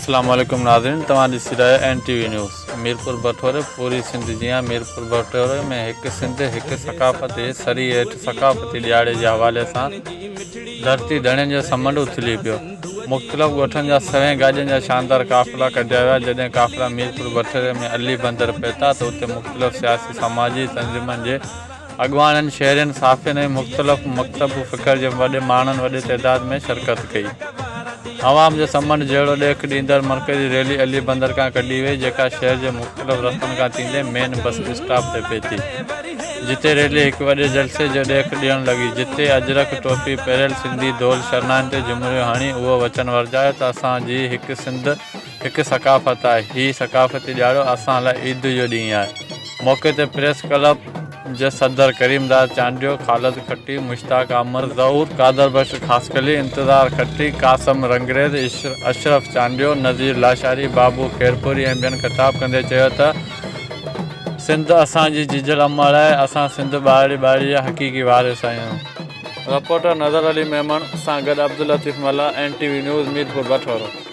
अस्सलाम वालेकुम नाज़रीन, तव्हां ॾिसी रहिया NTV न्यूज़। मीरपुर बटोरे पूरी सिंध जीअं मीरपुर बटोरे में हिकु सिंध हिकु सक़ाफ़त जे सरी हेठि सक़ाफ़ती ॾियारे जे हवाले सां धरती धणियुनि जो समुंड उथली पियो। मुख़्तलिफ़ ॻोठनि जा 100 गाॾियुनि जा शानदार काफ़िला कढिया विया। जॾहिं काफ़िला मीरपुर बटोरे में अली बंदर पहुता त उते मुख़्तलिफ़ सियासी समाजी तंज़ीमुनि जे अॻवाननि, शहरियुनि, साफ़ियुनि ऐं मुख़्तलिफ़ मकतब फ़िक्र जे वॾे माण्हुनि वॾे तइदाद में शिरकत कई। आवाम जो समुंड जहिड़ो ॾेख ॾींदड़ मरकज़ी रैली अली बंदर खां कढी वई, जेका शहर जे मुख़्तलिफ़ रस्तनि खां थींदे मेन बस स्टॉप ते पहुती, जिते रैली हिकु वॾे जलसे जो ॾेख ॾियणु लॻी, जिते अजरक टोपी पहिरियल सिंधी धोल शरनाइनि ते जुमिरियो हणी उहो वचन वरजायो त असांजी हिकु सिंध हिकु सक़ाफ़त आहे। हीउ सक़ाफ़ती ॾियारो असां लाइ ईद जो ॾींहुं आहे। मौक़े ते प्रेस क्लब जे सदर करीमदास चांडियो, ख़ालिद खट्टी, मुश्ताक आमिर, ज़हूर कादर बख्श खासकली, इंतज़ार खट्टी, कासम रंगरेज़, अशरफ चांडियो, नज़ीर लाशारी, बाबू खैरपुरी ऐं ॿियनि ख़िताब कंदे चयो त सिंध असांजी जिजल अमर आहे, असां सिंध ॿाहिरी जा हक़ीक़ी वारिस आहियूं। रिपोर्टर नज़र अली मेमन सां गॾु अब्दुल लतीफ़ मल्ला, NTV न्यूज़, मीरपुर बटोरो।